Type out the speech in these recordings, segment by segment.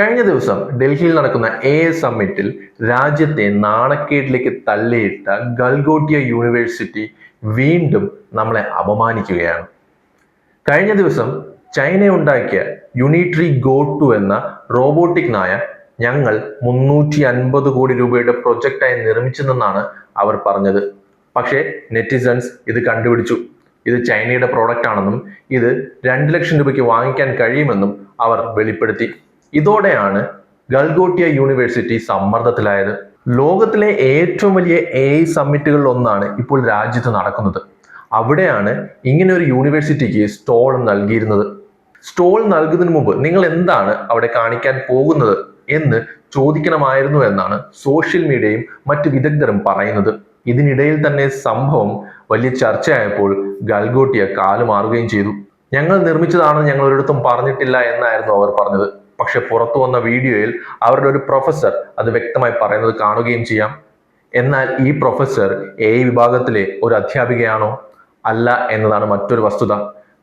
കഴിഞ്ഞ ദിവസം ഡൽഹിയിൽ നടക്കുന്ന സമ്മിറ്റിൽ രാജ്യത്തെ നാണക്കേടിലേക്ക് തള്ളിയിട്ട ഗൽഗോട്ടിയ യൂണിവേഴ്സിറ്റി വീണ്ടും നമ്മളെ അപമാനിക്കുകയാണ്. കഴിഞ്ഞ ദിവസം ചൈന ഉണ്ടാക്കിയ യൂണിട്രി ഗോ 2 എന്ന റോബോട്ടിക് നായ ഞങ്ങൾ 350 കോടി രൂപയുടെ പ്രൊജക്റ്റായി നിർമ്മിച്ചതെന്നാണ് അവർ പറഞ്ഞത്. പക്ഷേ നെറ്റിസൺസ് ഇത് കണ്ടുപിടിച്ചു. ഇത് ചൈനയുടെ പ്രോഡക്റ്റ് ആണെന്നും ഇത് 2 ലക്ഷം രൂപയ്ക്ക് വാങ്ങിക്കാൻ കഴിയുമെന്നും അവർ വെളിപ്പെടുത്തി. ഇതോടെയാണ് ഗൽഗോട്ടിയ യൂണിവേഴ്സിറ്റി സമ്മർദ്ദത്തിലായത്. ലോകത്തിലെ ഏറ്റവും വലിയ സമ്മിറ്റുകളിൽ ഒന്നാണ് ഇപ്പോൾ രാജ്യത്ത് നടക്കുന്നത്. അവിടെയാണ് ഇങ്ങനെ ഒരു യൂണിവേഴ്സിറ്റിക്ക് സ്റ്റോൾ നൽകിയിരുന്നത്. സ്റ്റോൾ നൽകുന്നതിന് മുമ്പ് നിങ്ങൾ എന്താണ് അവിടെ കാണിക്കാൻ പോകുന്നത് എന്ന് ചോദിക്കണമായിരുന്നു എന്നാണ് സോഷ്യൽ മീഡിയയും മറ്റു വിദഗ്ധരും പറയുന്നത്. ഇതിനിടയിൽ തന്നെ സംഭവം വലിയ ചർച്ചയായപ്പോൾ ഗൽഗോട്ടിയ കാലുമാറുകയും ചെയ്തു. ഞങ്ങൾ നിർമ്മിച്ചതാണെന്ന് ഞങ്ങൾ ഒരിടത്തും പറഞ്ഞിട്ടില്ല എന്നായിരുന്നു അവർ പറഞ്ഞത്. പക്ഷെ പുറത്തു വന്ന വീഡിയോയിൽ അവരുടെ ഒരു പ്രൊഫസർ അത് വ്യക്തമായി പറയുന്നത് കാണുകയും ചെയ്യാം. എന്നാൽ ഈ പ്രൊഫസർ വിഭാഗത്തിലെ ഒരു അധ്യാപികയാണോ? അല്ല എന്നതാണ് മറ്റൊരു വസ്തുത.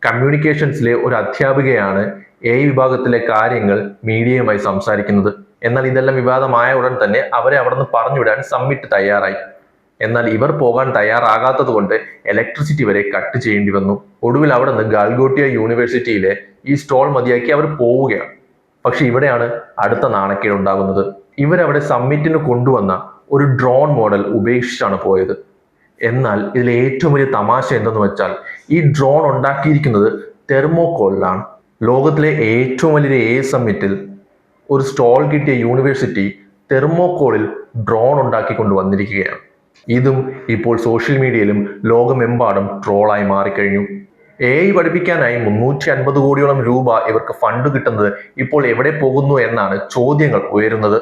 കമ്മ്യൂണിക്കേഷൻസിലെ ഒരു അധ്യാപികയാണ് വിഭാഗത്തിലെ കാര്യങ്ങൾ മീഡിയയുമായി സംസാരിക്കുന്നത്. എന്നാൽ ഇതെല്ലാം വിവാദമായ ഉടൻ തന്നെ അവരെ അവിടെ നിന്ന് പറഞ്ഞുവിടാൻ സമ്മിറ്റ് തയ്യാറായി. എന്നാൽ ഇവർ പോകാൻ തയ്യാറാകാത്തത് കൊണ്ട് ഇലക്ട്രിസിറ്റി വരെ കട്ട് ചെയ്യേണ്ടി വന്നു. ഒടുവിൽ അവിടെ നിന്ന് ഗൽഗോട്ടിയ യൂണിവേഴ്സിറ്റിയിലെ ഈ സ്റ്റോൾ മതിയാക്കി അവർ പോവുകയാണ്. പക്ഷെ ഇവിടെയാണ് അടുത്ത നാണക്കേട് ഉണ്ടാകുന്നത്. ഇവരവിടെ സമ്മിറ്റിന് കൊണ്ടുവന്ന ഒരു ഡ്രോൺ മോഡൽ ഉപേക്ഷിച്ചാണ് പോയത്. എന്നാൽ ഇതിലെ ഏറ്റവും വലിയ തമാശ എന്തെന്ന് വെച്ചാൽ ഈ ഡ്രോൺ ഉണ്ടാക്കിയിരിക്കുന്നത് തെർമോകോളിലാണ്. ലോകത്തിലെ ഏറ്റവും വലിയ സമ്മിറ്റിൽ ഒരു സ്റ്റോൾ കിട്ടിയ യൂണിവേഴ്സിറ്റി തെർമോകോളിൽ ഡ്രോൺ ഉണ്ടാക്കിക്കൊണ്ട് വന്നിരിക്കുകയാണ്. ഇതും ഇപ്പോൾ സോഷ്യൽ മീഡിയയിലും ലോകമെമ്പാടും ട്രോളായി മാറിക്കഴിഞ്ഞു. പഠിപ്പിക്കാനായി 350 കോടിയോളം രൂപ ഇവർക്ക് ഫണ്ട് കിട്ടുന്നത് ഇപ്പോൾ എവിടെ പോകുന്നു എന്നാണ് ചോദ്യങ്ങൾ ഉയരുന്നത്.